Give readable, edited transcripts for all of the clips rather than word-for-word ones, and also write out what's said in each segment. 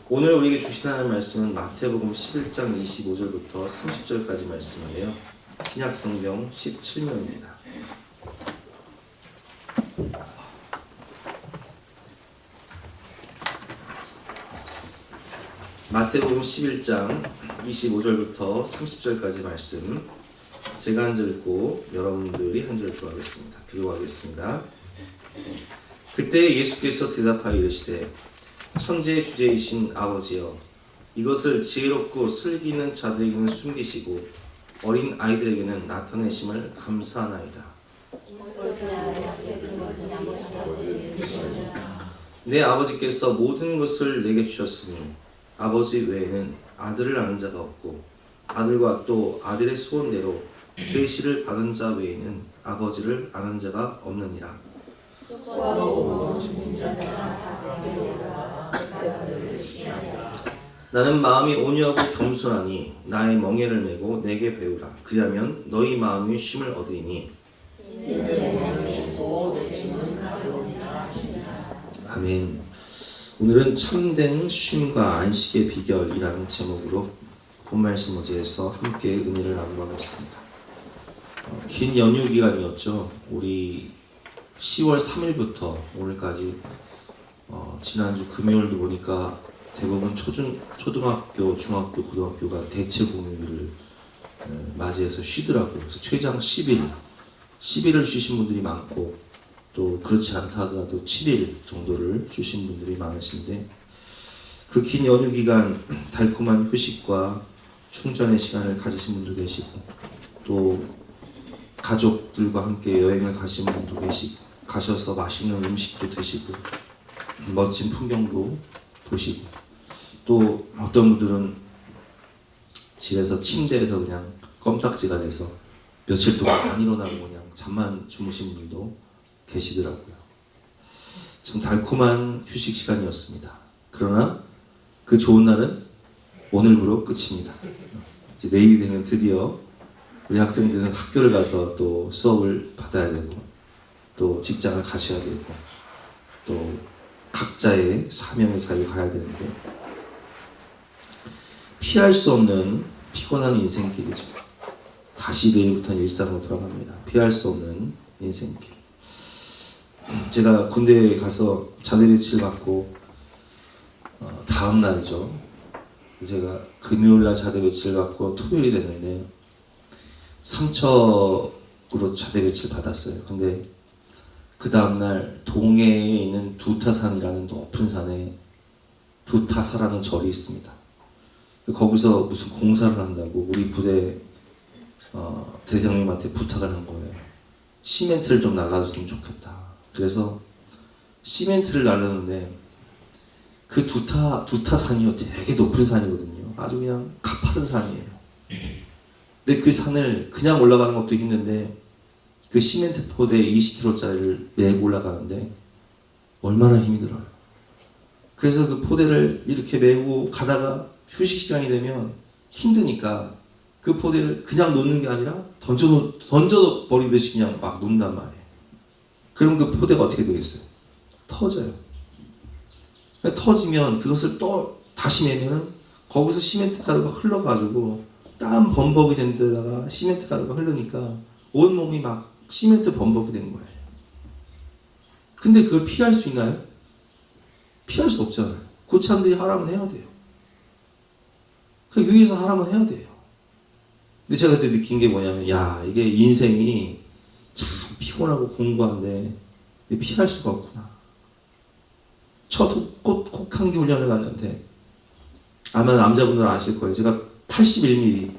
오늘 우리에게 주신 하나님 말씀은 마태복음 11장 25절부터 30절까지 말씀이에요. 신약성경 17면입니다. 마태복음 11장 25절부터 30절까지 말씀, 제가 한 절 읽고 여러분들이 한 절 교독하겠습니다. 그때 예수께서 대답하여 이르시되 천지의 주제이신 아버지여, 이것을 지혜롭고 슬기 있는 자들에게는 숨기시고 어린 아이들에게는 나타내심을 감사하나이다. 내 아버지께서 모든 것을 내게 주셨으니 아버지 외에는 아들을 아는 자가 없고 아들과 또 아들의 소원대로 계시를 받은 자 외에는 아버지를 아는 자가 없느니라. 나는 마음이 온유하고 겸손하니 나의 멍에를 메고 내게 배우라. 그리하면 너희 마음이 쉼을 얻으리니. 아멘. 오늘은 참된 쉼과 안식의 비결이라는 제목으로 본 말씀 어제에서 함께 은혜를 나누겠습니다. 긴 연휴 기간이었죠. 우리 10월 3일부터 오늘까지 지난주 금요일도 보니까 대부분 초등학교, 중학교, 고등학교가 대체 공휴일을 맞이해서 쉬더라고요. 그래서 최장 10일을 쉬신 분들이 많고, 또 그렇지 않다 하더라도 7일 정도를 쉬신 분들이 많으신데, 그 긴 연휴 기간 달콤한 휴식과 충전의 시간을 가지신 분도 계시고, 또 가족들과 함께 여행을 가신 분도 계시고, 가셔서 맛있는 음식도 드시고 멋진 풍경도 보시고, 또 어떤 분들은 집에서 침대에서 그냥 껌딱지가 돼서 며칠 동안 안 일어나고 그냥 잠만 주무신 분들도 계시더라고요. 참 달콤한 휴식 시간이었습니다. 그러나 그 좋은 날은 오늘부로 끝입니다. 이제 내일이 되면 드디어 우리 학생들은 학교를 가서 또 수업을 받아야 되고, 또 직장을 가셔야 되고, 또 각자의 사명의 자리에 가야 되는데, 피할 수 없는 피곤한 인생길이죠. 다시 내일부터는 일상으로 돌아갑니다. 피할 수 없는 인생길. 제가 군대에 가서 자대배치를 받고 다음 날이죠. 제가 금요일날 자대배치를 받고 토요일이 됐는데 삼척으로 자대배치를 받았어요. 근데 그 다음날 동해에 있는 두타산이라는 높은 산에 두타사라는 절이 있습니다. 거기서 무슨 공사를 한다고 우리 부대 대장님한테 부탁을 한 거예요. 시멘트를 좀 날라줬으면 좋겠다. 그래서 시멘트를 날르는데 그 두타산이요, 되게 높은 산이거든요. 아주 그냥 가파른 산이에요. 근데 그 산을 그냥 올라가는 것도 힘든데 그 시멘트 포대 20kg짜리를 메고 올라가는데 얼마나 힘이 들어요. 그래서 그 포대를 이렇게 메고 가다가 휴식 시간이 되면 힘드니까 그 포대를 그냥 놓는 게 아니라 던져버리듯이 그냥 막 놓는단 말이에요. 그럼 그 포대가 어떻게 되겠어요? 터져요. 터지면 그것을 또 다시 내면은 거기서 시멘트 가루가 흘러가지고 땀 범벅이 된 데다가 시멘트 가루가 흐르니까 온몸이 막 시멘트 범벅이 된 거예요. 근데 그걸 피할 수 있나요? 피할 수 없잖아요. 고참들이 하라면 해야 돼요. 그 위에서 하라면 해야 돼요. 근데 제가 그때 느낀 게 뭐냐면, 야, 이게 인생이 참 피곤하고 공부한데 피할 수가 없구나. 저도 혹한기 훈련을 갔는데, 아마 남자분들은 아실 거예요. 제가 81mm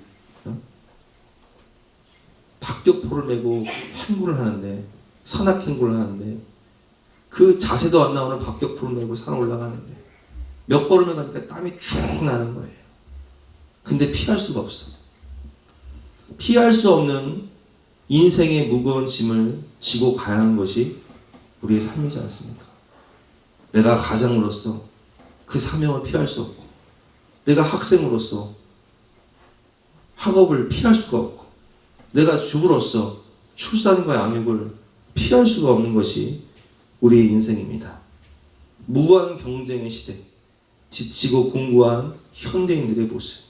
박격포를 메고 행군을 하는데, 산악행군을 하는데, 그 자세도 안 나오는 박격포를 메고 산을 올라가는데 몇 걸음을 가니까 땀이 쭉 나는 거예요. 근데 피할 수가 없어. 피할 수 없는 인생의 무거운 짐을 지고 가야 하는 것이 우리의 삶이지 않습니까? 내가 가장으로서 그 사명을 피할 수 없고, 내가 학생으로서 학업을 피할 수가 없고, 내가 주부로서 출산과 양육을 피할 수가 없는 것이 우리의 인생입니다. 무한 경쟁의 시대, 지치고 공고한 현대인들의 모습.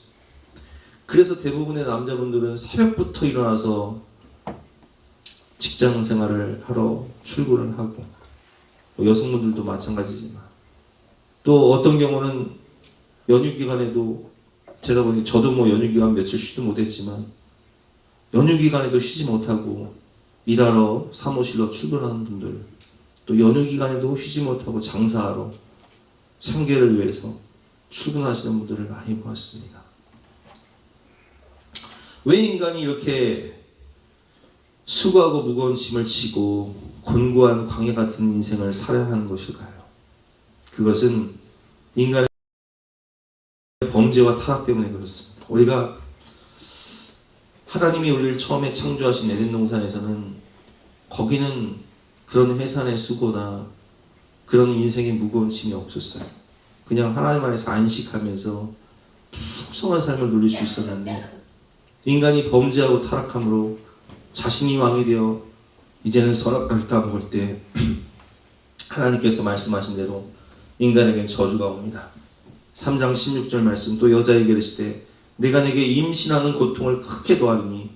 그래서 대부분의 남자분들은 새벽부터 일어나서 직장 생활을 하러 출근을 하고, 또 여성분들도 마찬가지지만, 또 어떤 경우는 연휴 기간에도, 제가 보니 저도 뭐 연휴 기간 며칠 쉬도 못했지만 연휴 기간에도 쉬지 못하고 일하러 사무실로 출근하는 분들, 또 연휴 기간에도 쉬지 못하고 장사하러 생계를 위해서 출근하시는 분들을 많이 보았습니다. 왜 인간이 이렇게 수고하고 무거운 짐을 지고 곤고한 광야 같은 인생을 살아야 하는 것일까요? 그것은 인간의 범죄와 타락 때문에 그렇습니다. 우리가 하나님이 우리를 처음에 창조하신 에덴 동산에서는 거기는 그런 해산의 수고나 그런 인생의 무거운 짐이 없었어요. 그냥 하나님 안에서 안식하면서 풍성한 삶을 누릴 수 있었는데, 인간이 범죄하고 타락함으로 자신이 왕이 되어 이제는 선악과를 따먹을 때 하나님께서 말씀하신 대로 인간에겐 저주가 옵니다. 3장 16절 말씀, 또 여자에게 이르시되 내가 내게 임신하는 고통을 크게 더하리니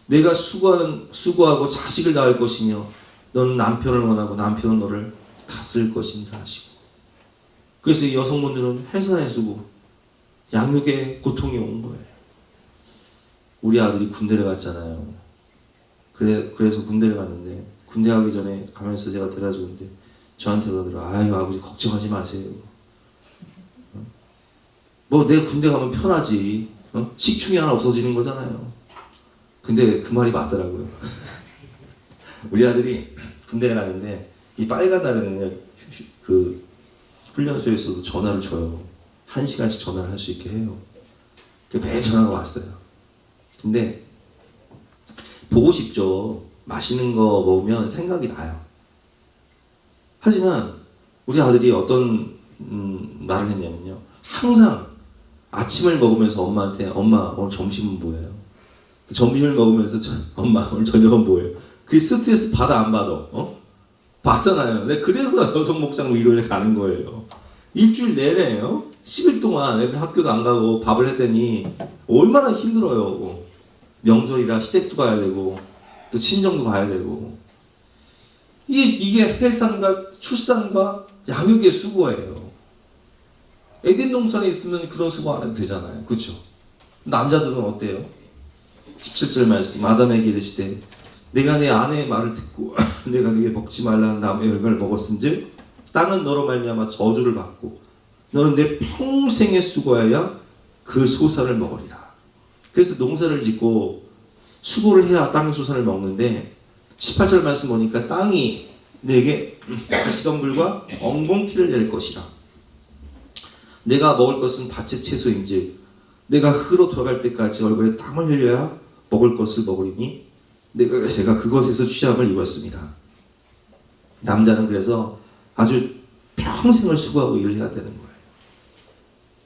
내가 수고하고 자식을 낳을 것이며 너는 남편을 원하고 남편은 너를 가슬 것이니라 하시고. 그래서 이 여성분들은 해산의 수고, 양육의 고통이 온 거예요. 우리 아들이 군대를 갔잖아요. 그래서 군대를 갔는데, 군대 가기 전에 가면서 제가 데려주는데 저한테 그러더라고요. 아유 아버지 걱정하지 마세요. 뭐 내가 군대 가면 편하지. 식충이 하나 없어지는 거잖아요. 근데 그 말이 맞더라고요. 우리 아들이 군대를 가는데 이 빨간 날에는 그 훈련소에서도 전화를 줘요. 1시간씩 전화를 할 수 있게 해요. 매일 전화가 왔어요. 근데 보고 싶죠. 맛있는 거 먹으면 생각이 나요. 하지만 우리 아들이 어떤 말을 했냐면요. 항상 아침을 먹으면서 엄마한테 엄마 오늘 점심은 뭐예요? 점심을 먹으면서 엄마 오늘 저녁은 뭐예요? 그 스트레스 받아 안 받아? 받잖아요. 그래서 여성 목장 위로에 가는 거예요. 일주일 내내요. 10일 동안 애들 학교도 안 가고 밥을 했더니 얼마나 힘들어요. 명절이라 시댁도 가야 되고 또 친정도 가야 되고, 이게 해산과 출산과 양육의 수고예요. 에덴 동산에 있으면 그런 수고 안 해도 되잖아요. 그렇죠? 남자들은 어때요? 17절 말씀, 아담에게 이르시되 내가 내 아내의 말을 듣고 내가 네게 먹지 말라는 나무의 열매를 먹었은즉 땅은 너로 말미암아 저주를 받고 너는 내 평생에 수고하여 그 소산을 먹으리라. 그래서 농사를 짓고 수고를 해야 땅의 소산을 먹는데, 18절 말씀 보니까 땅이 내게 가시덤불과 엉겅퀴를 낼 것이라. 내가 먹을 것은 밭의 채소인즉 내가 흙으로 돌아갈 때까지 얼굴에 땀을 흘려야 먹을 것을 먹으리니 제가 그것에서 취함을 입었습니다. 남자는 그래서 아주 평생을 수고하고 일을 해야 되는 거예요.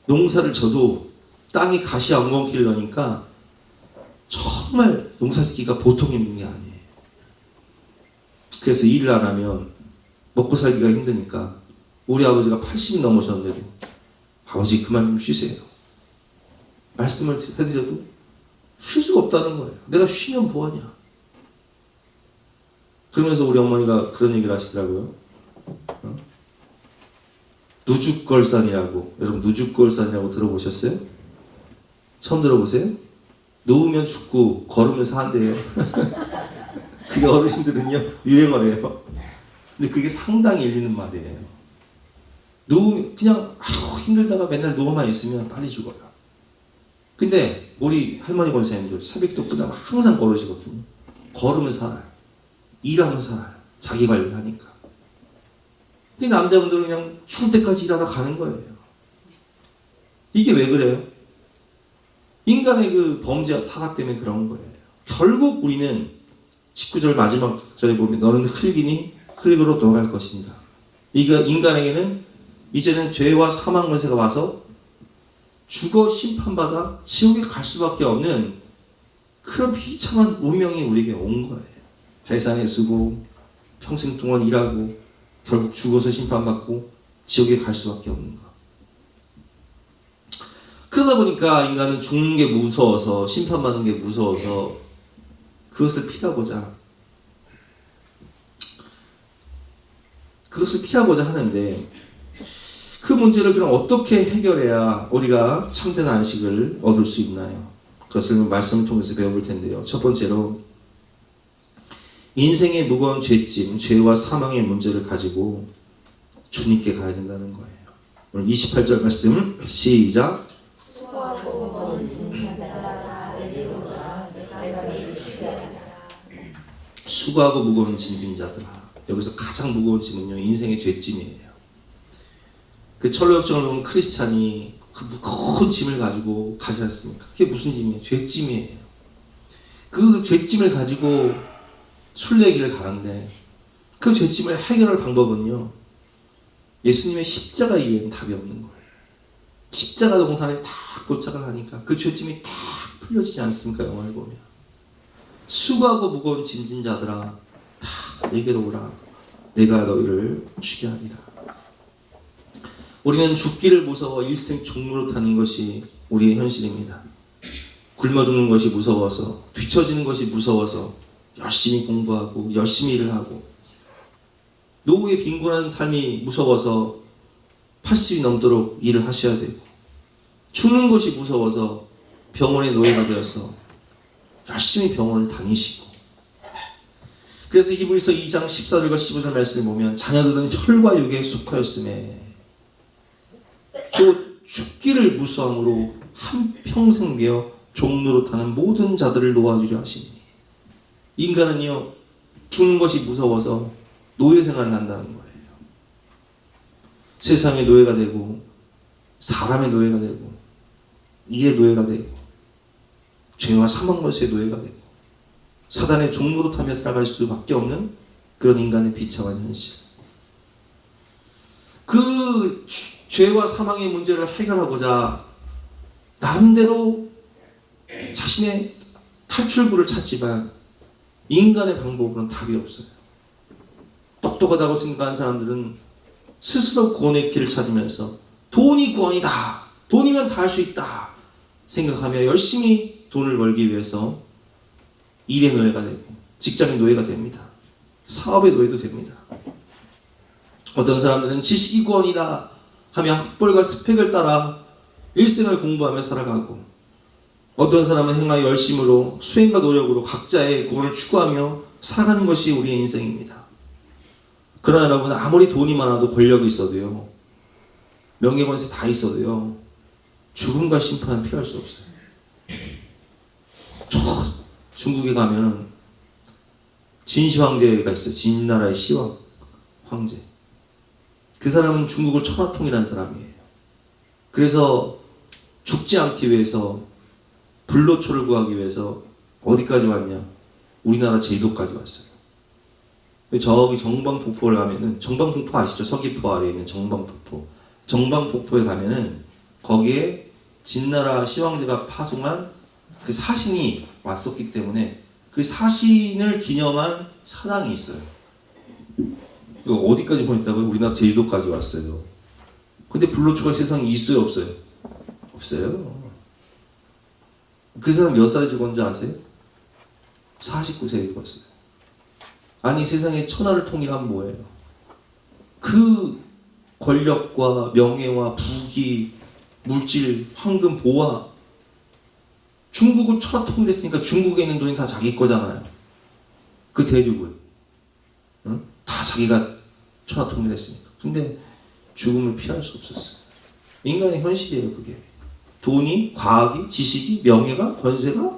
농사를 져도 땅이 가시 엉겅퀴를 넣으니까 정말 농사짓기가 보통 힘든 게 아니에요. 그래서 일을 안 하면 먹고 살기가 힘드니까 우리 아버지가 80이 넘으셨는데도 아버지 그만 좀 쉬세요. 말씀을 해드려도 쉴 수가 없다는 거예요. 내가 쉬면 뭐하냐. 그러면서 우리 어머니가 그런 얘기를 하시더라고요. 누죽걸산이라고. 여러분 누죽걸산이라고 들어보셨어요? 처음 들어보세요? 누우면 죽고 걸으면 산대요. 그게 어르신들은요 유행어래요. 근데 그게 상당히 일리는 말이에요. 그냥 힘들다가 맨날 누워만 있으면 빨리 죽어요. 근데 우리 할머니 권사님들 새벽도 끝나면 항상 걸으시거든요. 걸으면 살아요. 일하면 살아요. 자기 관리를 하니까. 근데 남자분들은 그냥 죽을 때까지 일하다 가는 거예요. 이게 왜 그래요? 인간의 그 범죄와 타락 때문에 그런 거예요. 결국 우리는 19절 마지막 절에 보면 너는 흙이니 흙으로 돌아갈 것입니다. 인간에게는 이제는 죄와 사망 권세가 와서 죽어 심판받아 지옥에 갈 수밖에 없는 그런 비참한 운명이 우리에게 온 거예요. 해산의 수고, 평생 동안 일하고 결국 죽어서 심판받고 지옥에 갈 수밖에 없는 거. 그러다 보니까 인간은 죽는 게 무서워서, 심판받는 게 무서워서 그것을 피하고자 하는데, 그 문제를 그럼 어떻게 해결해야 우리가 참된 안식을 얻을 수 있나요? 그것을 말씀을 통해서 배워볼 텐데요. 첫 번째로, 인생의 무거운 죄짐, 죄와 사망의 문제를 가지고 주님께 가야 된다는 거예요. 오늘 28절 말씀 시작. 수고하고 무거운 짐진 자들아. 여기서 가장 무거운 짐은요, 인생의 죄짐이에요. 그 철로역정을 보면 크리스찬이 그 무거운 짐을 가지고 가지 않습니까? 그게 무슨 짐이에요? 죄짐이에요. 그 죄짐을 가지고 순례길을 가는데, 그 죄짐을 해결할 방법은요, 예수님의 십자가 이외에는 답이 없는 거예요. 십자가 동산에 다 도착을 하니까 그 죄짐이 다 풀려지지 않습니까? 영화를 보면. 수고하고 무거운 짐진 자들아, 다 내게로 오라. 내가 너희를 쉬게 하리라. 우리는 죽기를 무서워 일생 종로로 타는 것이 우리의 현실입니다. 굶어 죽는 것이 무서워서, 뒤처지는 것이 무서워서 열심히 공부하고 열심히 일을 하고, 노후의 빈곤한 삶이 무서워서 80이 넘도록 일을 하셔야 되고, 죽는 것이 무서워서 병원의 노예가 되어서 열심히 병원을 다니시고. 그래서 히브리서 2장 14절과 15절 말씀을 보면, 자녀들은 혈과 육에 속하였음에 또 죽기를 무서함으로 한평생 메어 종로로 타는 모든 자들을 놓아주려 하시니. 인간은요, 죽는 것이 무서워서 노예 생활을 한다는 거예요. 세상의 노예가 되고, 사람의 노예가 되고, 일의 노예가 되고, 죄와 사망 것의 노예가 되고, 사단의 종로로 타며 살아갈 수밖에 없는 그런 인간의 비참한 현실. 그 죄와 사망의 문제를 해결하고자 나름대로 자신의 탈출구를 찾지만, 인간의 방법으로는 답이 없어요. 똑똑하다고 생각하는 사람들은 스스로 구원의 길을 찾으면서 돈이 구원이다, 돈이면 다 할 수 있다 생각하며 열심히 돈을 벌기 위해서 일의 노예가 되고, 직장의 노예가 됩니다. 사업의 노예도 됩니다. 어떤 사람들은 지식이 구원이다 하며 학벌과 스펙을 따라 일생을 공부하며 살아가고, 어떤 사람은 행하여 열심으로 수행과 노력으로 각자의 구원을 추구하며 살아가는 것이 우리의 인생입니다. 그러나 여러분, 아무리 돈이 많아도 권력이 있어도요, 명예권세 다 있어도요, 죽음과 심판은 피할 수 없어요. 저 중국에 가면 진시 황제가 있어요. 진나라의 시왕 황제. 그 사람은 중국을 천하통일한 사람이에요. 그래서 죽지 않기 위해서, 불로초를 구하기 위해서 어디까지 왔냐? 우리나라 제주도까지 왔어요. 저기 정방폭포를 가면은, 정방폭포 아시죠? 서귀포 아래에 있는 정방폭포. 정방폭포에 가면은 거기에 진나라 시황제가 파송한 그 사신이 왔었기 때문에 그 사신을 기념한 사당이 있어요. 이거 어디까지 보냈다고요? 우리나라 제주도까지 왔어요. 근데 불로초가 세상에 있어요, 없어요? 없어요. 그 사람 몇 살에 죽었는지 아세요? 49세에 죽었어요. 아니, 세상에 천하를 통일하면 뭐예요? 그 권력과 명예와 부귀, 물질, 황금, 보화, 중국을 천하 통일했으니까 중국에 있는 돈이 다 자기 거잖아요. 그 대륙을, 응? 다 자기가 천하 통일했으니까. 근데 죽음을 피할 수 없었어요. 인간의 현실이에요, 그게. 돈이, 과학이, 지식이, 명예가, 권세가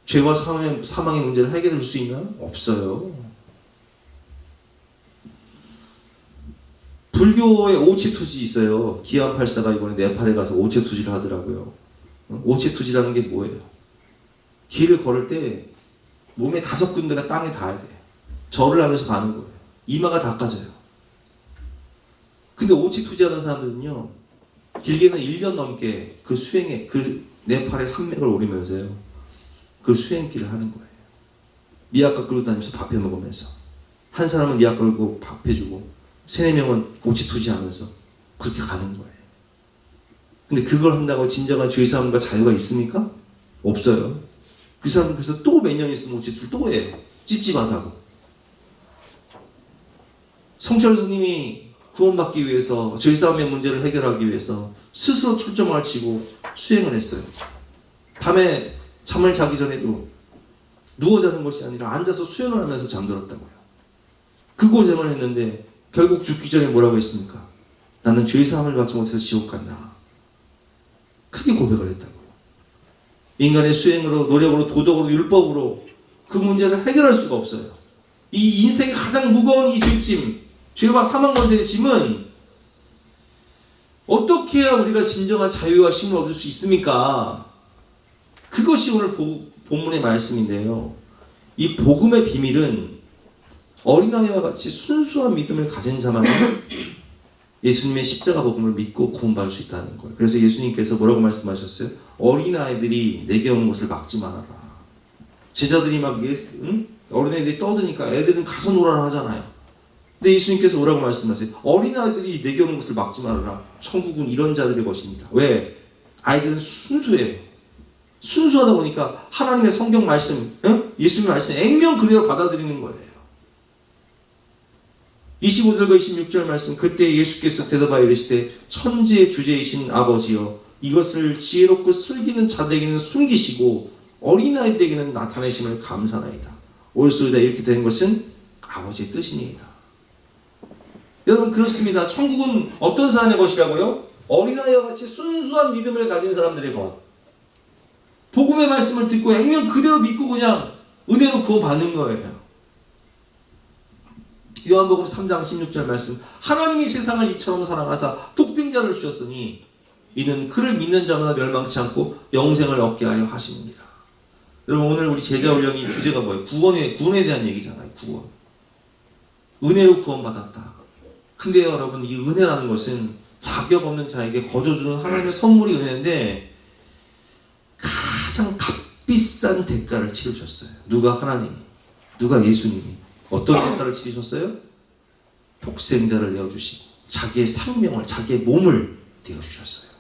죄와 사망의 문제를 해결해 줄 수 있나요? 없어요. 불교의 오체투지 있어요. 기안84가 이번에 네팔에 가서 오체투지를 하더라고요. 오체투지라는 게 뭐예요? 길을 걸을 때 몸의 5군데가 땅에 닿아야 돼요. 절을 하면서 가는 거예요. 이마가 닦아져요. 근데 오체투지 하는 사람들은요, 길게는 1년 넘게 그 수행에, 그 네팔의 산맥을 오르면서요, 그 수행길을 하는 거예요. 미약과 끌고 다니면서 밥해 먹으면서. 한 사람은 미약 끌고 밥해주고, 3-4명은 오치투지 하면서 그렇게 가는 거예요. 근데 그걸 한다고 진정한 죄사함과 자유가 있습니까? 없어요. 그 사람은 그래서 또 몇 년 있으면 어쨌든 또 해요. 찝찝하다고. 성철 스님이 구원받기 위해서 죄사함의 문제를 해결하기 위해서 스스로 철저망을 치고 수행을 했어요. 밤에 잠을 자기 전에도 누워 자는 것이 아니라 앉아서 수행을 하면서 잠들었다고요. 그 고생을 했는데 결국 죽기 전에 뭐라고 했습니까? 나는 죄사함을 받지 못해서 지옥 간다. 크게 고백을 했다고요. 인간의 수행으로, 노력으로, 도덕으로, 율법으로 그 문제를 해결할 수가 없어요. 이 인생의 가장 무거운 이 죄짐, 죄와 사망 권세의 짐은 어떻게 해야 우리가 진정한 자유와 쉼을 얻을 수 있습니까? 그것이 오늘 본문의 말씀인데요. 이 복음의 비밀은 어린아이와 같이 순수한 믿음을 가진 자만 예수님의 십자가 복음을 믿고 구원받을 수 있다는 거예요. 그래서 예수님께서 뭐라고 말씀하셨어요? 어린아이들이 내게 오는 것을 막지 말아라. 제자들이 막 어린아이들이 떠드니까 애들은 가서 놀아라 하잖아요. 근데 예수님께서 뭐라고 말씀하세요? 어린아이들이 내게 오는 것을 막지 말아라. 천국은 이런 자들의 것입니다. 왜? 아이들은 순수해요. 순수하다 보니까 하나님의 성경 말씀, 예수님의 말씀 액면 그대로 받아들이는 거예요. 25절과 26절 말씀, 그때 예수께서 대답하여 이르시되 천지의 주제이신 아버지여, 이것을 지혜롭고 슬기는 자들에게는 숨기시고 어린아이들에게는 나타내심을 감사나이다. 옳소이다. 이렇게 된 것은 아버지의 뜻이니이다. 여러분, 그렇습니다. 천국은 어떤 사람의 것이라고요? 어린아이와 같이 순수한 믿음을 가진 사람들의 것. 복음의 말씀을 듣고 액면 그대로 믿고 그냥 은혜로 구원받는 거예요. 요한복음 3장 16절 말씀, 하나님이 세상을 이처럼 사랑하사 독생자를 주셨으니 이는 그를 믿는 자마다 멸망치 않고 영생을 얻게 하여 하십니다. 여러분, 오늘 우리 제자훈련이 주제가 뭐예요? 구원에 대한 얘기잖아요. 구원. 은혜로 구원받았다. 근데 여러분, 이 은혜라는 것은 자격 없는 자에게 거저주는 하나님의 선물이 은혜인데 가장 값비싼 대가를 치르셨어요. 누가? 하나님이. 누가? 예수님이. 어떤 대가를 치르셨어요? 독생자를 내어주시고 자기의 생명을, 자기의 몸을 내어주셨어요.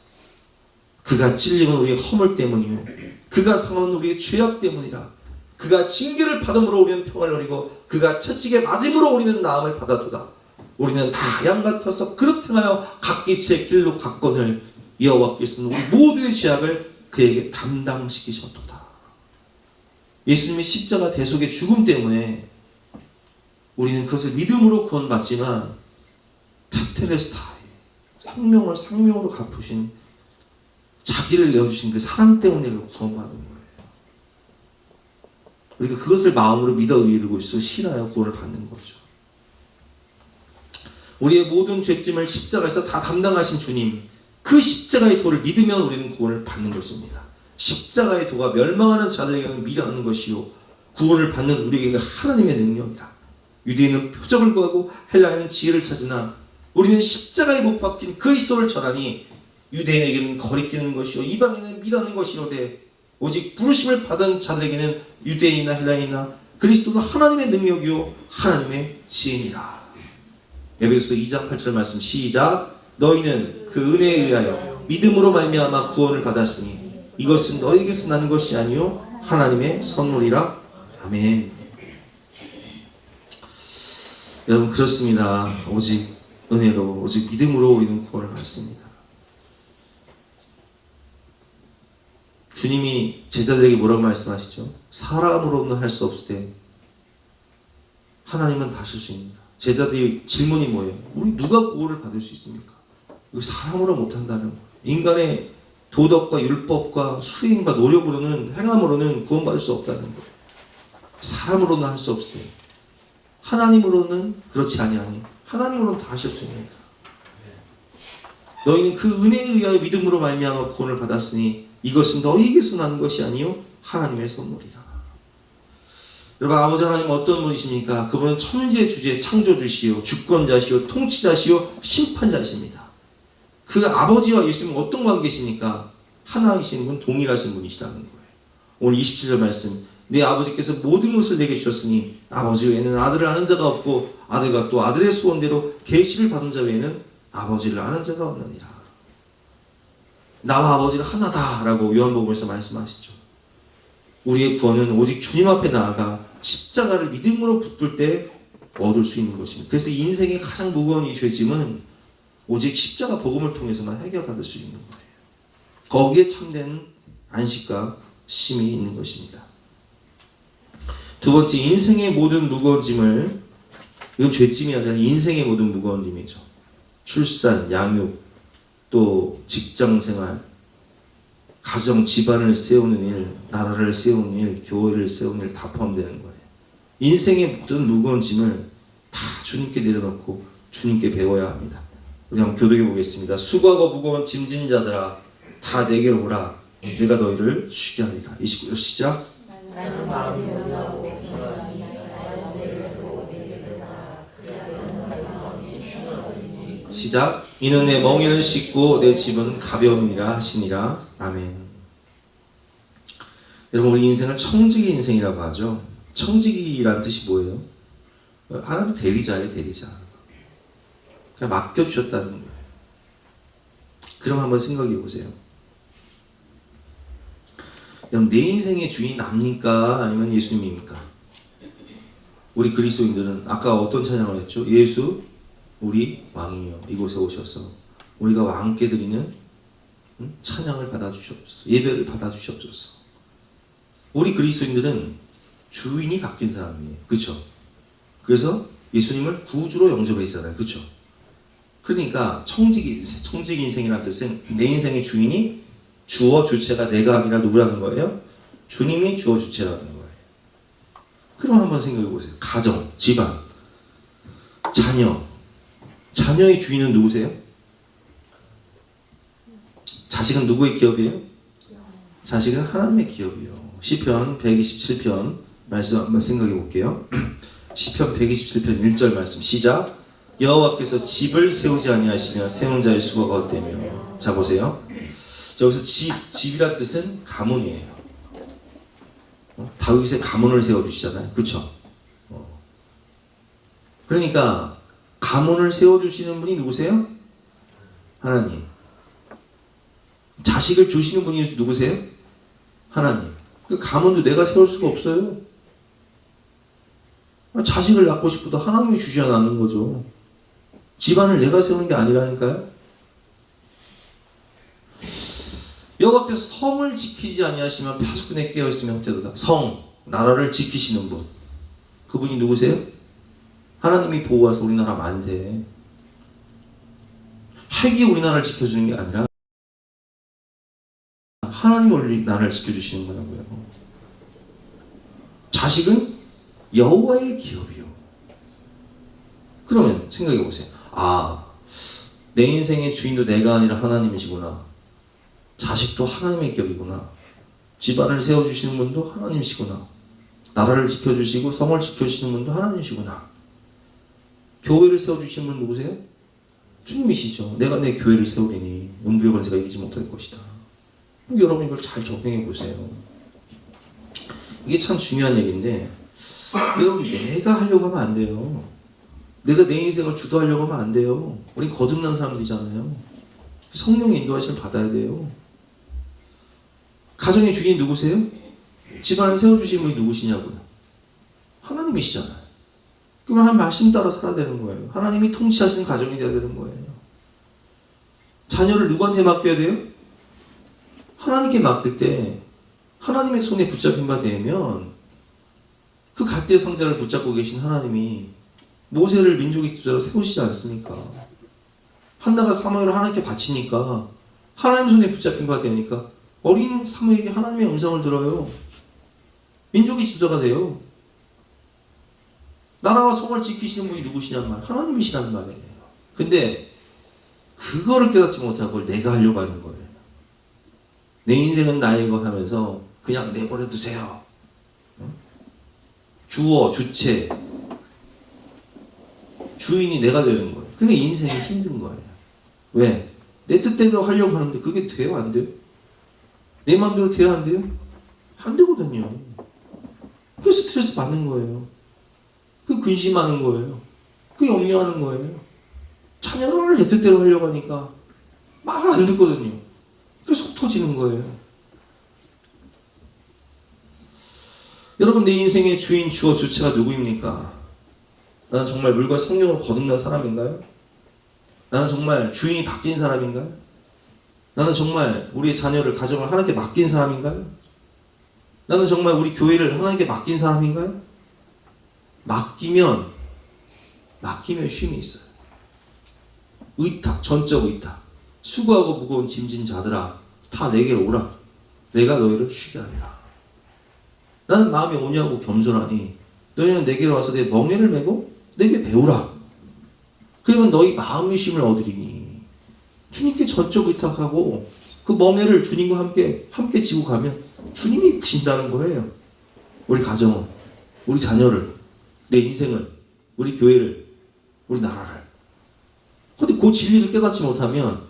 그가 찔림은 우리의 허물 때문이요, 그가 상함은 우리의 죄악 때문이라. 그가 징계를 받음으로 우리는 평안을 누리고 그가 채찍에 맞음으로 우리는 나음을 받았도다. 우리는 다 양 같아서 그릇 행하여 각기 제 길로 갔거늘 여호와께서는 우리 모두의 죄악을 그에게 담당시키셨도다. 예수님의 십자가 대속의 죽음 때문에 우리는 그것을 믿음으로 구원받지만 테텔레스타이, 생명을 생명으로 갚으신, 자기를 내어주신 그 사랑 때문에 구원받는 거예요. 우리가 그것을 마음으로 믿어 의뢰하고 있어 신하여 구원을 받는 거죠. 우리의 모든 죄짐을 십자가에서 다 담당하신 주님, 그 십자가의 도를 믿으면 우리는 구원을 받는 것입니다. 십자가의 도가 멸망하는 자들에게는 미련한 것이요, 구원을 받는 우리에게는 하나님의 능력이다. 유대인은 표적을 구하고 헬라인은 지혜를 찾으나 우리는 십자가에 못 박힌 그리스도를 전하니 유대인에게는 거리끼는 것이요 이방인은 미라는 것이로되 오직 부르심을 받은 자들에게는 유대인이나 헬라인이나 그리스도는 하나님의 능력이요 하나님의 지혜니라. 에베소서 2장 8절 말씀 시작. 너희는 그 은혜에 의하여 믿음으로 말미암아 구원을 받았으니 이것은 너희에게서 나는 것이 아니요 하나님의 선물이라. 아멘. 여러분, 그렇습니다. 오직 은혜로, 오직 믿음으로 우리는 구원을 받습니다. 주님이 제자들에게 뭐라고 말씀하시죠? 사람으로는 할 수 없을 때 하나님은 다 하실 수 있습니다. 제자들의 질문이 뭐예요? 우리 누가 구원을 받을 수 있습니까? 이거 사람으로 못한다는 거예요. 인간의 도덕과 율법과 수행과 노력으로는, 행함으로는 구원받을 수 없다는 거예요. 사람으로는 할 수 없을 때 하나님으로는 그렇지 아니하니 하나님으로는 다 하실 수 있습니다. 너희는 그 은혜에 의하여 믿음으로 말미암아 구원을 받았으니 이것은 너희에게서 나는 것이 아니요 하나님의 선물이라. 여러분, 아버지 하나님은 어떤 분이십니까? 그분은 천지의 주제 창조주시요 주권자시요 통치자시요 심판자이십니다. 그 아버지와 예수님은 어떤 관계십니까? 하나이신 분, 동일하신 분이시라는 거예요. 오늘 27절 말씀, 내 아버지께서 모든 것을 내게 주셨으니 아버지 외에는 아들을 아는 자가 없고 아들과 또 아들의 소원대로 계시를 받은 자 외에는 아버지를 아는 자가 없느니라. 나와 아버지는 하나다라고 요한복음에서 말씀하시죠. 우리의 구원은 오직 주님 앞에 나아가 십자가를 믿음으로 붙들 때 얻을 수 있는 것입니다. 그래서 인생의 가장 무거운 이 죄짐은 오직 십자가 복음을 통해서만 해결받을 수 있는 거예요. 거기에 참된 안식과 쉼이 있는 것입니다. 두 번째, 인생의 모든 무거운 짐을, 이건 죄짐이 아니라 인생의 모든 무거운 짐이죠. 출산, 양육, 또 직장생활, 가정, 집안을 세우는 일, 나라를 세우는 일, 교회를 세우는 일 다 포함되는 거예요. 인생의 모든 무거운 짐을 다 주님께 내려놓고 주님께 배워야 합니다. 우리 한번 교독해 보겠습니다. 수고하고 무거운 짐진 자들아 다 내게로 오라. 내가 너희를 쉬게 하리라. 29절 시작. 시작. 이는 내 멍에는 씻고 내 짐은 가벼움이라 하시니라. 아멘. 여러분, 우리 인생을 청지기 인생이라고 하죠. 청지기라는 뜻이 뭐예요? 하나님 대리자예요, 대리자. 그냥 맡겨주셨다는 거예요. 그럼 한번 생각해 보세요. 여러분, 내 인생의 주인이 납니까? 아니면 예수님입니까? 우리 그리스도인들은 아까 어떤 찬양을 했죠? 예수 우리 왕이요 이곳에 오셔서 우리가 왕께 드리는 찬양을 받아주시옵소서. 예배를 받아주시옵소서. 우리 그리스도인들은 주인이 바뀐 사람이에요. 그렇죠? 그래서 예수님을 구주로 영접했잖아요. 그렇죠? 그러니까 청지기 인생이라는 뜻은 내 인생의 주인이 주어 주체가 내가 아니라 누구라는 거예요? 주님이 주어 주체라는 거예요. 그럼 한번 생각해 보세요. 가정, 집안, 자녀의 주인은 누구세요? 자식은 누구의 기업이에요? 자식은 하나님의 기업이에요. 시편 127편 말씀 한번 생각해 볼게요. 시편 127편 1절 말씀 시작. 여호와께서 집을 세우지 아니하시며 세운 자의 수가 헛되며. 자 보세요. 여기서 집이란 뜻은 가문이에요. 다윗의 가문을 세워주시잖아요. 그렇죠? 그러니까 가문을 세워주시는 분이 누구세요? 하나님. 자식을 주시는 분이 누구세요? 하나님. 그 가문도 내가 세울 수가 없어요. 자식을 낳고 싶어도 하나님이 주셔야 낳는 거죠. 집안을 내가 세우는 게 아니라니까요. 여호와께서 성을 지키지 아니하시면 파수꾼에 깨어있으면 헛되도다. 성, 나라를 지키시는 분. 그분이 누구세요? 하나님이 보호하셔서 우리나라 만세. 핵이 우리나라를 지켜주는 게 아니라 하나님이 우리나라를 지켜주시는 거라고요. 자식은 여호와의 기업이요. 그러면 생각해 보세요. 내 인생의 주인도 내가 아니라 하나님이시구나. 자식도 하나님의 기업이구나. 집안을 세워주시는 분도 하나님이시구나. 나라를 지켜주시고 성을 지켜주시는 분도 하나님이시구나. 교회를 세워주시는 분 누구세요? 주님이시죠. 내가 내 교회를 세우리니 음부의 권세가 이기지 못할 것이다. 여러분 이걸 잘 적용해 보세요. 이게 참 중요한 얘기인데 여러분 내가 하려고 하면 안 돼요. 내가 내 인생을 주도하려고 하면 안 돼요. 우린 거듭난 사람들이잖아요. 성령의 인도하심을 받아야 돼요. 가정의 주인이 누구세요? 집안을 세워주신 분이 누구시냐고요? 하나님이시잖아요. 그러면 한 말씀 따라 살아야 되는 거예요. 하나님이 통치하시는 가정이 되어야 되는 거예요. 자녀를 누구한테 맡겨야 돼요? 하나님께 맡길 때 하나님의 손에 붙잡힌 바 되면 그 갈대 상자를 붙잡고 계신 하나님이 모세를 민족의 지도자로 세우시지 않습니까? 한나가 사무엘을 하나님께 바치니까 하나님 손에 붙잡힌 바 되니까 어린 사무엘이 하나님의 음성을 들어요. 민족의 지도자가 돼요. 나라와 성을 지키시는 분이 누구시냐는 말, 하나님이시라는 말이에요. 근데 그거를 깨닫지 못하고 그걸 내가 하려고 하는 거예요. 내 인생은 나의 거 하면서 그냥 내버려 두세요. 주어, 주체, 주인이 내가 되는 거예요. 그게 인생이 힘든 거예요. 왜? 내 뜻대로 하려고 하는데 그게 돼요? 안 돼요? 내 마음대로 돼요? 안 돼요? 안 되거든요. 그 스트레스 받는 거예요. 그 근심하는 거예요. 그 염려하는 거예요. 자녀를 내 뜻대로 하려고 하니까 말을 안 듣거든요. 속 터지는 거예요. 여러분, 내 인생의 주인, 주어, 주체가 누구입니까? 나는 정말 물과 성령을 거듭난 사람인가요? 나는 정말 주인이 바뀐 사람인가요? 나는 정말 우리의 자녀를, 가정을 하나님께 맡긴 사람인가요? 나는 정말 우리 교회를 하나님께 맡긴 사람인가요? 맡기면 쉼이 있어요. 의탁, 전적 의탁. 수고하고 무거운 짐진 자들아, 다 내게로 오라. 내가 너희를 쉬게 하리라. 나는 마음이 온유하고 겸손하니 너희는 내게로 와서 내 멍에를 메고 내게 배우라. 그러면 너희 마음의 쉼을 얻으리니. 주님께 전적 의탁하고 그 멍에를 주님과 함께 지고 가면 주님이 크신다는 거예요. 우리 가정을, 우리 자녀를, 내 인생을, 우리 교회를, 우리 나라를. 근데 그 진리를 깨닫지 못하면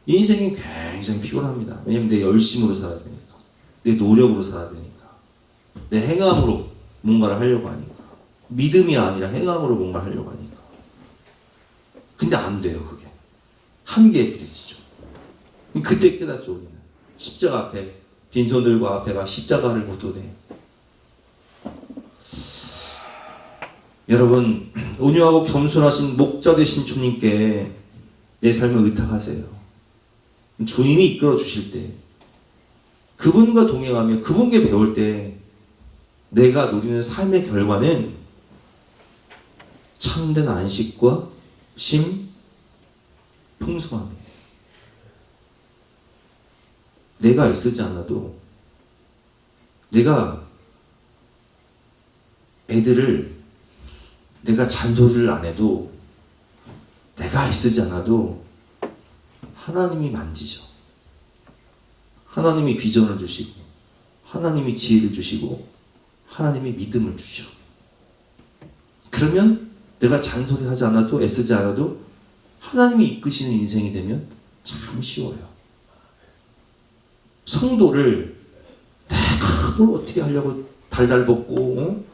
인생이 굉장히 피곤합니다. 왜냐면 내 열심으로 살아야 되니까, 내 노력으로 살아야 되니까, 내 행함으로 뭔가를 하려고 하니까, 믿음이 아니라 행함으로 뭔가를 하려고 하니까. 근데 안 돼요. 그게 한계에 부딪히죠. 그때 깨닫죠. 우리는 십자가 앞에 빈손들과 앞에가 십자가를 못 도네. 여러분, 온유하고 겸손하신 목자 되신 주님께 내 삶을 의탁하세요. 주님이 이끌어 주실 때, 그분과 동행하며 그분께 배울 때 내가 누리는 삶의 결과는 참된 안식과 쉼, 풍성함이에요. 내가 애쓰지 않아도, 내가 애들을, 내가 잔소리를 안 해도, 내가 애쓰지 않아도 하나님이 만지죠. 하나님이 비전을 주시고, 하나님이 지혜를 주시고, 하나님이 믿음을 주죠. 그러면 내가 잔소리하지 않아도, 애쓰지 않아도 하나님이 이끄시는 인생이 되면 참 쉬워요. 성도를 내가 뭘 어떻게 하려고 달달 볶고,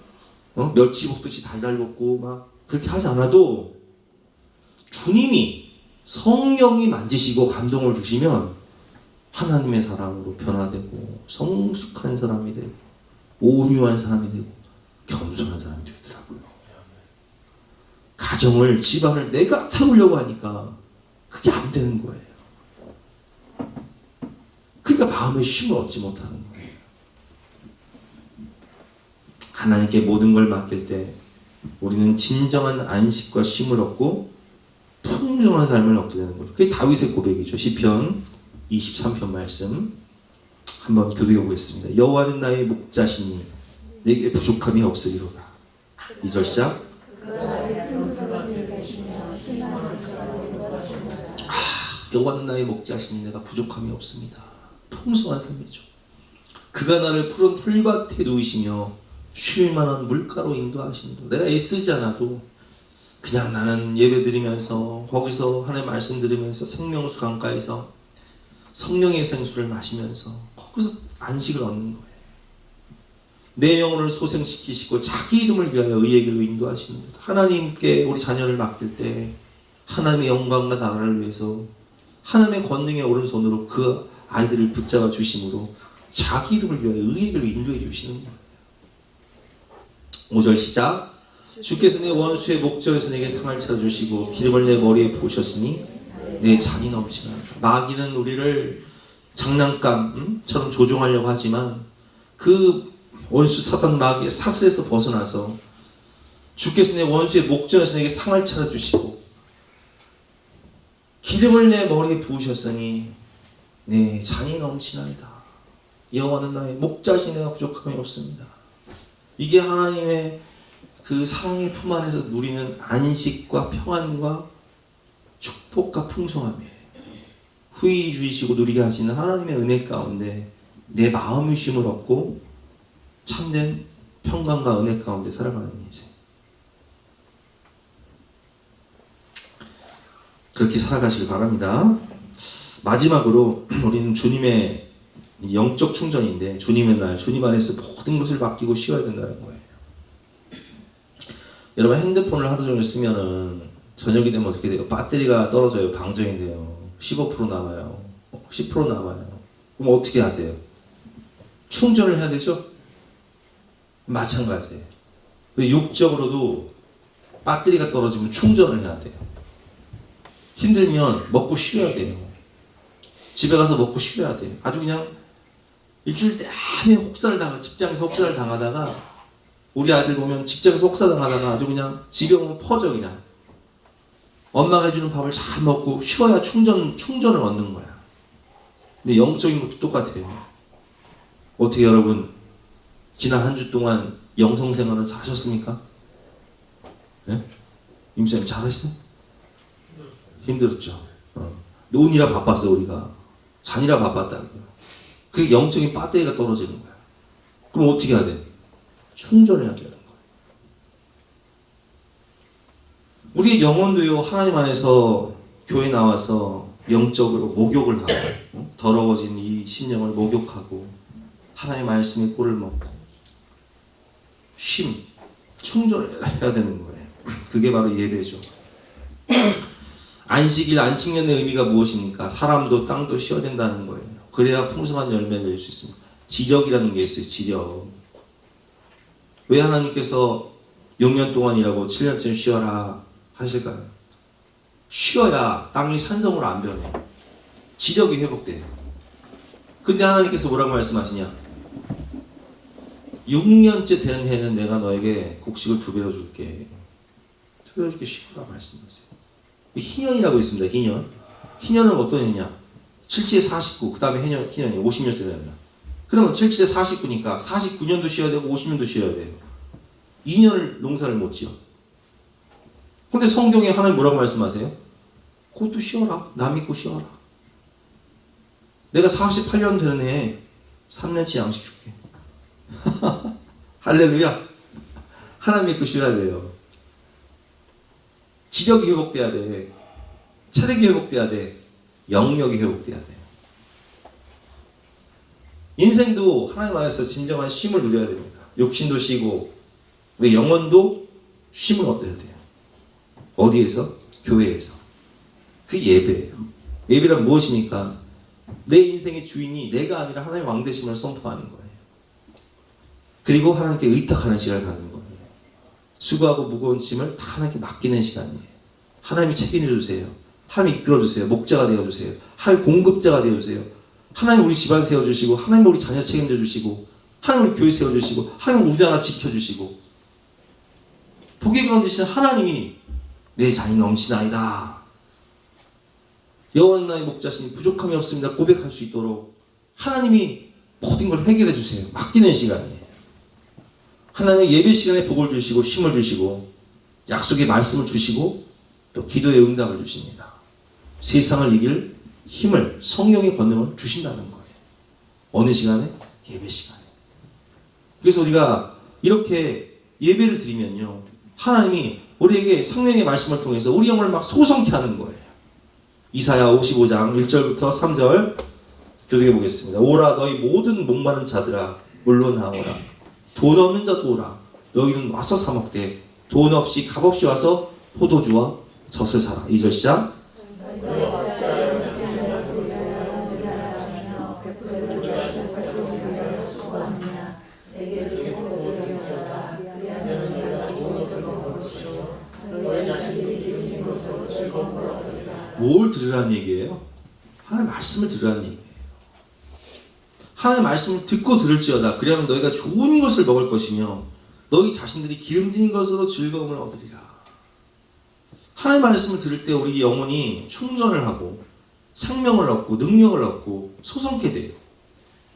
멸치 볶듯이 달달 볶고 막 그렇게 하지 않아도 주님이, 성령이 만지시고 감동을 주시면 하나님의 사랑으로 변화되고 성숙한 사람이 되고 온유한 사람이 되고 겸손한 사람이 되더라고요. 가정을, 집안을 내가 세우려고 하니까 그게 안 되는 거예요. 그러니까 마음의 쉼을 얻지 못하는 거예요. 하나님께 모든 걸 맡길 때 우리는 진정한 안식과 쉼을 얻고 풍성한 삶을 얻게 되는 거죠. 그게 다윗의 고백이죠. 시편 23편 말씀 한번 교독해 보겠습니다. 여호와는 나의 목자시니 내게 부족함이 없으리로다. 2절 시작. 여호와는 나의 목자시니 내가 부족함이 없습니다. 풍성한 삶이죠. 그가 나를 푸른 풀밭에 누이시며 쉴 만한 물가로 인도하시니도. 내가 애쓰지 않아도 그냥 나는 예배드리면서 거기서 하나님의 말씀 들으면서 생명수 강가에서 성령의 생수를 마시면서 거기서 안식을 얻는 거예요. 내 영혼을 소생시키시고 자기 이름을 위하여 의의 길로 인도하시는 것. 하나님께 우리 자녀를 맡길 때 하나님의 영광과 나라를 위해서 하나님의 권능의 오른손으로 그 아이들을 붙잡아 주심으로 자기 이름을 위하여 의의 길로 인도해 주시는 거예요. 5절 시작. 주께서 내 원수의 목전에서 내게 상을 차려주시고 기름을 내 머리에 부으셨으니 내 잔이 넘치나. 마귀는 우리를 장난감처럼 조종하려고 하지만 그 원수 사단 마귀의 사슬에서 벗어나서 주께서 내 원수의 목전에서 내게 상을 차려주시고 기름을 내 머리에 부으셨으니 내 잔이 넘치나이다. 여호와는 나의 목자시니 내가 부족함이 없습니다. 이게 하나님의 그 사랑의 품 안에서 누리는 안식과 평안과 축복과 풍성함이에요. 후히 주이시고 누리게 하시는 하나님의 은혜 가운데 내 마음의 쉼을 얻고 참된 평강과 은혜 가운데 살아가는 인생. 그렇게 살아가시길 바랍니다. 마지막으로 우리는 주님의 영적 충전인데, 주님의 날, 주님 안에서 모든 것을 맡기고 쉬어야 된다는 거예요. 여러분, 핸드폰을 하루 종일 쓰면은 저녁이 되면 어떻게 돼요? 배터리가 떨어져요. 방전이 돼요. 15% 남아요. 10% 남아요. 그럼 어떻게 하세요? 충전을 해야 되죠? 마찬가지예요. 육적으로도 배터리가 떨어지면 충전을 해야 돼요. 힘들면 먹고 쉬어야 돼요. 집에 가서 먹고 쉬어야 돼요. 아주 그냥 일주일 내내 직장에서 혹사를 당하다가, 우리 아들 보면 직장에서 혹사 당하다가 아주 그냥 집에 오면 퍼져 그냥. 엄마가 해주는 밥을 잘 먹고 쉬어야 충전을 얻는 거야. 근데 영적인 것도 똑같아요. 어떻게 여러분 지난 한 주 동안 영성생활은 잘하셨습니까? 네? 임쌤 잘했어? 힘들었죠. 논이라 바빴어 우리가. 잔이라 바빴다는 거야. 그게 영적인 배터리가 떨어지는 거야. 그럼 어떻게 해야 돼? 충전해야 되는 거야. 우리의 영혼도요, 하나님 안에서 교회 나와서 영적으로 목욕을 하고, 더러워진 이 심령을 목욕하고, 하나님의 말씀에 꿀을 먹고, 충전을 해야 되는 거예요. 그게 바로 예배죠. 안식일, 안식년의 의미가 무엇입니까? 사람도 땅도 쉬어야 된다는 거예요. 그래야 풍성한 열매를 낼 수 있습니다. 지력이라는 게 있어요. 지력. 왜 하나님께서 6년 동안 일하고 7년쯤 쉬어라 하실까요? 쉬어야 땅이 산성으로 안 변해. 지력이 회복돼요. 근데 하나님께서 뭐라고 말씀하시냐? 6년째 되는 해는 내가 너에게 곡식을 2배로 줄게. 2배로 줄게 쉬어라 말씀하세요. 희년이라고 있습니다. 희년. 희년은 어떤 해냐? 7, 7에 49, 그 다음에 희년이 50년째 됩니다. 그러면 7, 7에 49니까 49년도 쉬어야 되고 50년도 쉬어야 돼요. 2년을 농사를 못 지어. 근데 성경에 하나님 뭐라고 말씀하세요? 그것도 쉬어라. 나 믿고 쉬어라. 내가 48년 되는 해에 3년치 양식 줄게. 할렐루야. 하나님 믿고 쉬어야 돼요. 지력이 회복돼야 돼. 체력이 회복돼야 돼. 영역이 회복돼야 돼요. 인생도 하나님 안에서 진정한 쉼을 누려야 됩니다. 욕심도 쉬고 우리 영혼도 쉼을 얻어야 돼요. 어디에서? 교회에서. 그 예배예요. 예배란 무엇입니까? 내 인생의 주인이 내가 아니라 하나님의 왕되심을 선포하는 거예요. 그리고 하나님께 의탁하는 시간을 갖는 거예요. 수고하고 무거운 짐을 다 하나님께 맡기는 시간이에요. 하나님이 책임져 주세요. 하나님 이끌어 주세요. 목자가 되어 주세요. 하나님 공급자가 되어 주세요. 하나님 우리 집안 세워 주시고, 하나님 우리 자녀 책임져 주시고, 하나님 우리 교회 세워 주시고, 하나님 우리 나라 지켜 주시고. 복이 그런지신 하나님이 내 잔이 넘치나이다. 여호와 나의 목자시니 부족함이 없습니다. 고백할 수 있도록 하나님이 모든 걸 해결해 주세요. 맡기는 시간이에요. 하나님의 예배 시간에 복을 주시고 쉼을 주시고 약속의 말씀을 주시고 또 기도의 응답을 주십니다. 세상을 이길 힘을, 성령의 권능을 주신다는 거예요. 어느 시간에? 예배 시간에. 그래서 우리가 이렇게 예배를 드리면요, 하나님이 우리에게 성령의 말씀을 통해서 우리 영혼을 막 소성케 하는 거예요. 이사야 55장 1절부터 3절 교독해 보겠습니다. 오라 너희 모든 목마른 자들아 물러나오라. 돈 없는 자도 오라. 너희는 와서 사 먹되 돈 없이 값 없이 와서 포도주와 젖을 사라. 2절 시작. 뭘 들으라는 얘기예요? 하나님의 말씀을 들으라는 얘기예요. 하나님의 말씀을 듣고 들을지어다. 그리하면 너희가 좋은 것을 먹을 것이며 너희 자신들이 기름진 것으로 즐거움을 얻으리라. 하나님의 말씀을 들을 때 우리 영혼이 충전을 하고 생명을 얻고 능력을 얻고 소성케 돼요.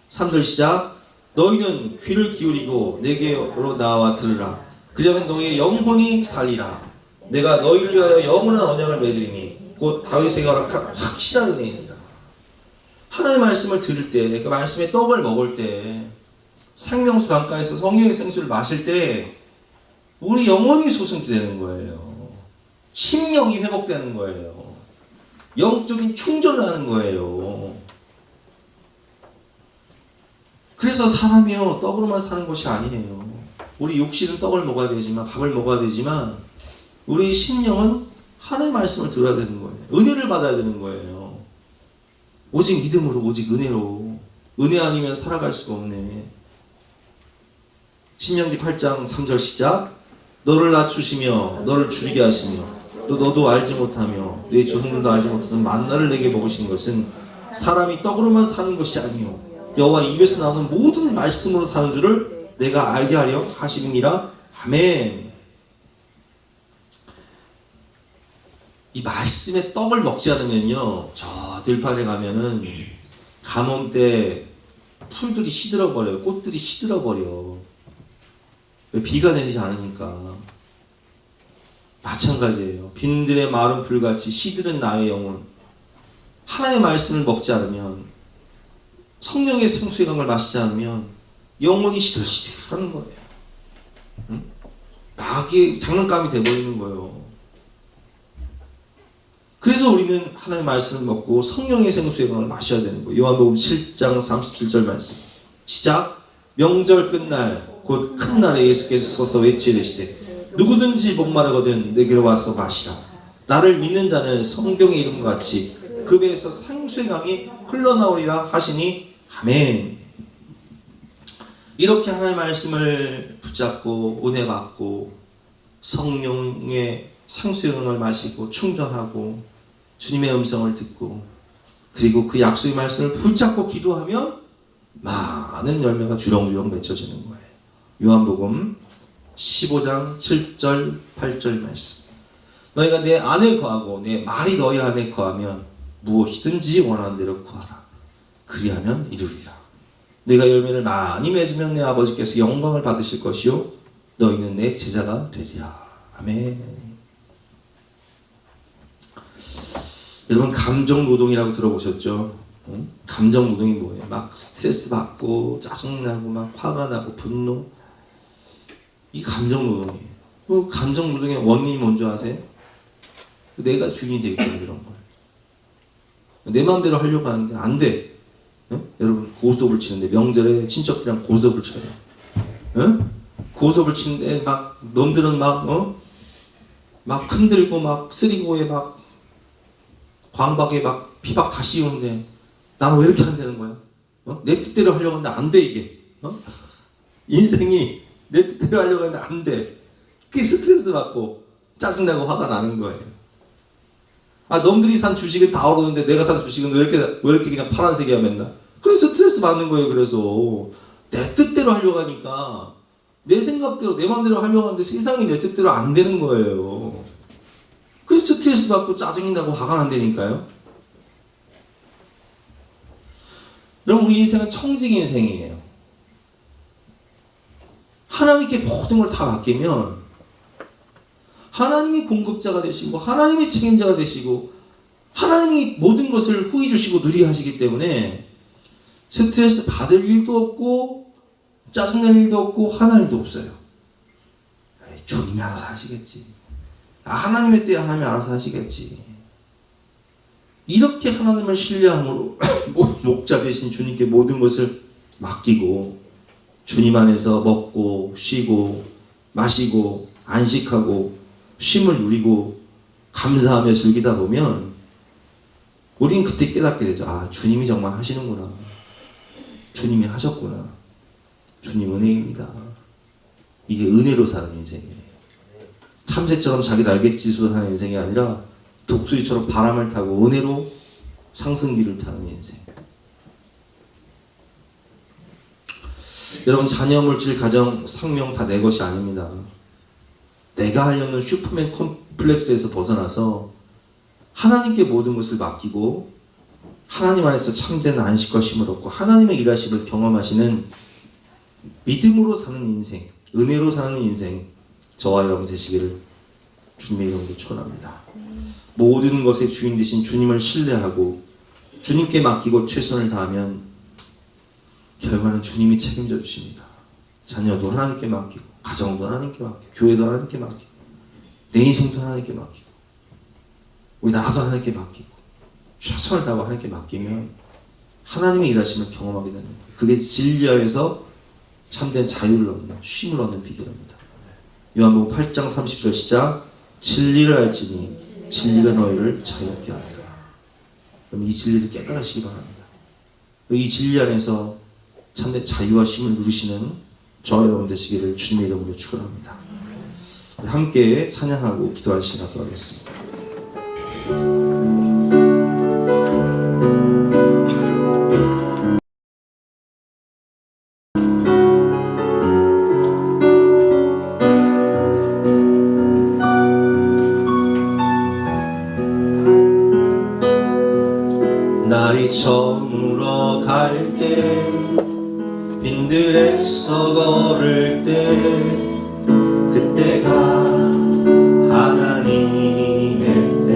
3절 시작. 너희는 귀를 기울이고 내게로 나와 들으라. 그러면 너희의 영혼이 살리라. 내가 너희를 위하여 영원한 언약을 맺으리니 곧 다윗에게 허락한 확실한 은혜이니라. 하나님의 말씀을 들을 때, 그 말씀의 떡을 먹을 때, 생명수 강가에서 성령의 생수를 마실 때 우리 영혼이 소성케 되는 거예요. 심령이 회복되는 거예요. 영적인 충전을 하는 거예요. 그래서 사람이요, 떡으로만 사는 것이 아니에요. 우리 육신은 떡을 먹어야 되지만, 밥을 먹어야 되지만 우리 심령은 하나님의 말씀을 들어야 되는 거예요. 은혜를 받아야 되는 거예요. 오직 믿음으로, 오직 은혜로. 은혜 아니면 살아갈 수가 없네. 신명기 8장 3절 시작. 너를 낮추시며 너를 줄이게 하시며 또 너도 알지 못하며 내 조상들도 알지 못하던 만나를 내게 먹으시는 것은 사람이 떡으로만 사는 것이 아니요 여호와 입에서 나오는 모든 말씀으로 사는 줄을 내가 알게 하려 하시니라. 아멘. 이 말씀의 떡을 먹지 않으면요, 저 들판에 가면은 가뭄 때 풀들이 시들어 버려요. 꽃들이 시들어 버려. 왜? 비가 내리지 않으니까. 마찬가지예요. 빈들의 마른 풀같이 시들은 나의 영혼. 하나님의 말씀을 먹지 않으면, 성령의 생수의 강을 마시지 않으면 영혼이 시들시들하는 거예요. 응? 낙이 장난감이 돼버리는 거예요. 그래서 우리는 하나님의 말씀을 먹고 성령의 생수의 강을 마셔야 되는 거예요. 요한복음 7장 37절 말씀 시작. 명절 끝날 곧 큰 날에 예수께서 서서 외치시되 누구든지 목마르거든 내게로 와서 마시라. 나를 믿는 자는 성경의 이름과 같이 그 배에서 생수의 강이 흘러나오리라 하시니. 아멘. 이렇게 하나님의 말씀을 붙잡고 은혜 받고 성령의 생수의 강을 마시고 충전하고 주님의 음성을 듣고 그리고 그 약속의 말씀을 붙잡고 기도하면 많은 열매가 주렁주렁 맺혀지는 거예요. 요한복음 15장 7절 8절 말씀. 너희가 내 안에 거하고 내 말이 너희 안에 거하면 무엇이든지 원하는 대로 구하라. 그리하면 이루리라. 너희가 열매를 많이 맺으면 내 아버지께서 영광을 받으실 것이요 너희는 내 제자가 되리라. 아멘. 여러분 감정노동이라고 들어보셨죠? 응? 감정노동이 뭐예요? 막 스트레스 받고 짜증나고 막 화가 나고 분노. 이 감정노동이에요. 그 감정노동의 원인이 뭔지 아세요? 내가 주인이 되기 때문에 그런 거예요. 내 마음대로 하려고 하는데 안 돼. 응? 여러분 고스톱을 치는데 명절에 친척들이랑 고스톱을 쳐요. 응? 고스톱을 치는데 막 놈들은 막 막 흔들고 막 쓰리고에 막 광박에 막 피박 다 씌우는데 나는 왜 이렇게 안 되는 거야? 내 뜻대로 하려고 하는데 안 돼 이게. 인생이 내 뜻대로 하려고 하는데 안 돼. 그게 스트레스 받고 짜증나고 화가 나는 거예요. 아 놈들이 산 주식은 다 오르는데 내가 산 주식은 왜 이렇게 그냥 파란색이야 맨날. 그래서 스트레스 받는 거예요. 그래서 내 뜻대로 하려고 하니까 내 생각대로 내 마음대로 하려고 하는데 세상이 내 뜻대로 안 되는 거예요. 그래서 스트레스 받고 짜증이 나고 화가 난다니까요. 여러분 우리 인생은 청직 인생이에요. 하나님께 모든 걸 다 맡기면 하나님이 공급자가 되시고 하나님이 책임자가 되시고 하나님이 모든 것을 후히 주시고 누리 하시기 때문에 스트레스 받을 일도 없고 짜증낼 일도 없고 화날 일도 없어요. 주님이 알아서 하시겠지. 하나님의 때에 하나님이 알아서 하시겠지. 이렇게 하나님을 신뢰함으로 목자 되신 주님께 모든 것을 맡기고 주님 안에서 먹고 쉬고 마시고 안식하고 쉼을 누리고 감사하며 즐기다 보면 우리는 그때 깨닫게 되죠. 아 주님이 정말 하시는구나. 주님이 하셨구나. 주님 은혜입니다. 이게 은혜로 사는 인생이에요. 참새처럼 자기 날갯짓으로 사는 인생이 아니라 독수리처럼 바람을 타고 은혜로 상승기를 타는 인생. 여러분 자녀, 물질, 가정, 생명 다 내 것이 아닙니다. 내가 하려는 슈퍼맨 컴플렉스에서 벗어나서 하나님께 모든 것을 맡기고 하나님 안에서 참된 안식과 쉼을 얻고 하나님의 일하심을 경험하시는 믿음으로 사는 인생, 은혜로 사는 인생 저와 여러분 되시기를 주님의 이름으로 축원합니다. 모든 것의 주인 되신 주님을 신뢰하고 주님께 맡기고 최선을 다하면 결과는 주님이 책임져 주십니다. 자녀도 하나님께 맡기고 가정도 하나님께 맡기고 교회도 하나님께 맡기고 내 인생도 하나님께 맡기고 우리 나라도 하나님께 맡기고 최선을 다하고 하나님께 맡기면 하나님의 일하심을 경험하게 되는 거예요. 그게 진리하에서 참된 자유를 얻는, 쉼을 얻는 비결입니다. 요한복음 8장 30절 시작. 진리를 알지니 진리가 너희를 자유롭게 하리라. 이 진리를 깨달으시기 바랍니다. 이 진리 안에서 참된 자유와 쉼을 누리시는 저와 여러분 되시기를 주님의 이름으로 축원합니다. 함께 찬양하고 기도할 시간 갖도록 하겠습니다. 날이 저물어 갈 때 빈들에서 걸을 때 그때가 하나님의 때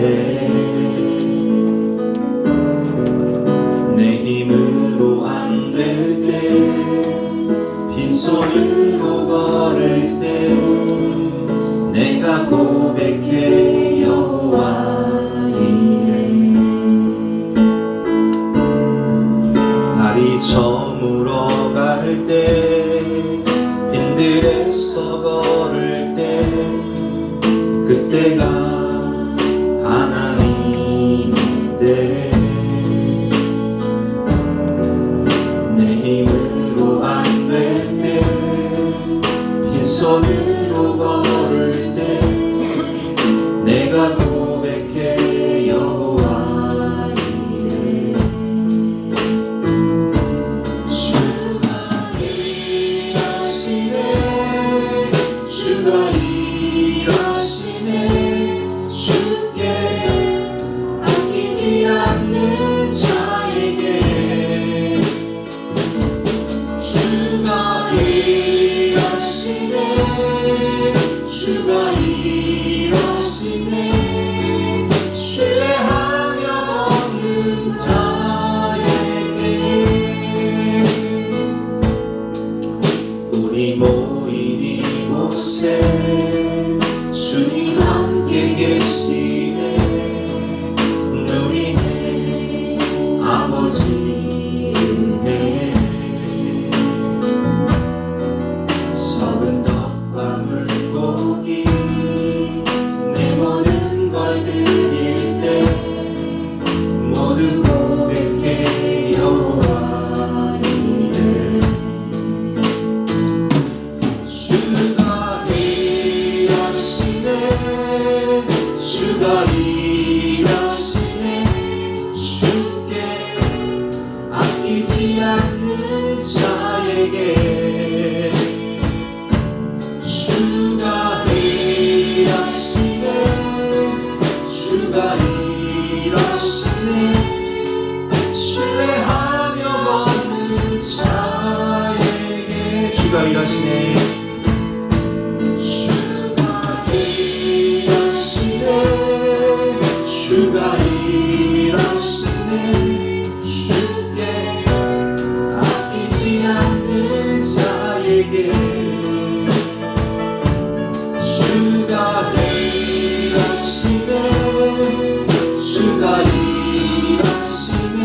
내 힘으로 안 될 때 빈손으로 걸을 때 내가 고백해 여호와 저물어 갈 때 빈들에서 걸을 때 그때가 하나님인데 내 힘으로 안 될 때 빈손으로 걸을 때 내가 고백해 여호와 주님 함께 계시네 누리네 아버지 은혜 적은 떡과 물고기 내 모든 걸 드릴 때 모두 고백해 여호와 이래 주가 일하시네 주께 아끼지 않는 자에게 주가 일하시네 주가 일하시네 신뢰하며 걷는 자에게 주가 일하시네 주가 일하시네 주께 아끼지 않는 자에게 주가 일하시네 주가 일하시네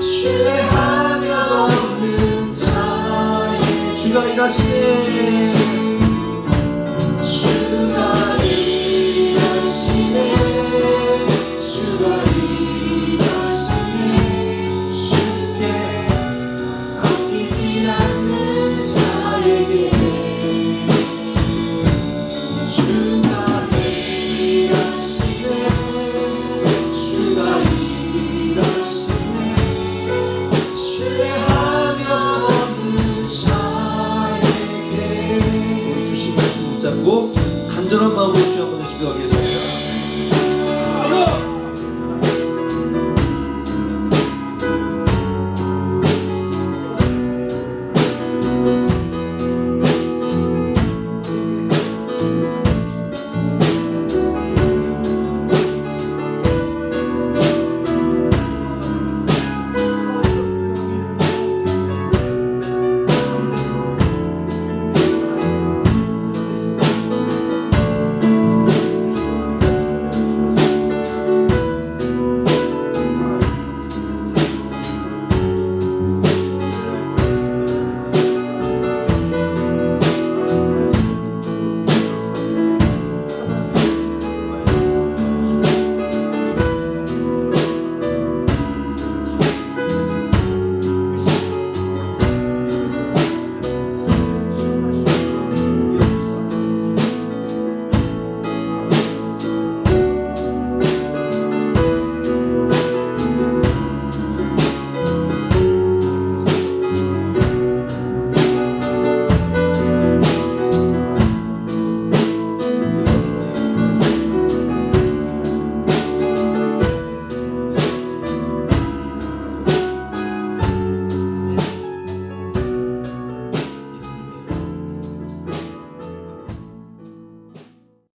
신뢰하며 걷는 자에게 주가 일하시네 주가 일하시네 주가 일하시네 주께 아끼지 않는 자에게 주가 일하시네 주가 일하시네 신뢰하며 걷는 자에게 주신 말씀 붙잡고 간절한 마음으로 주여 한번 기도하겠습니다.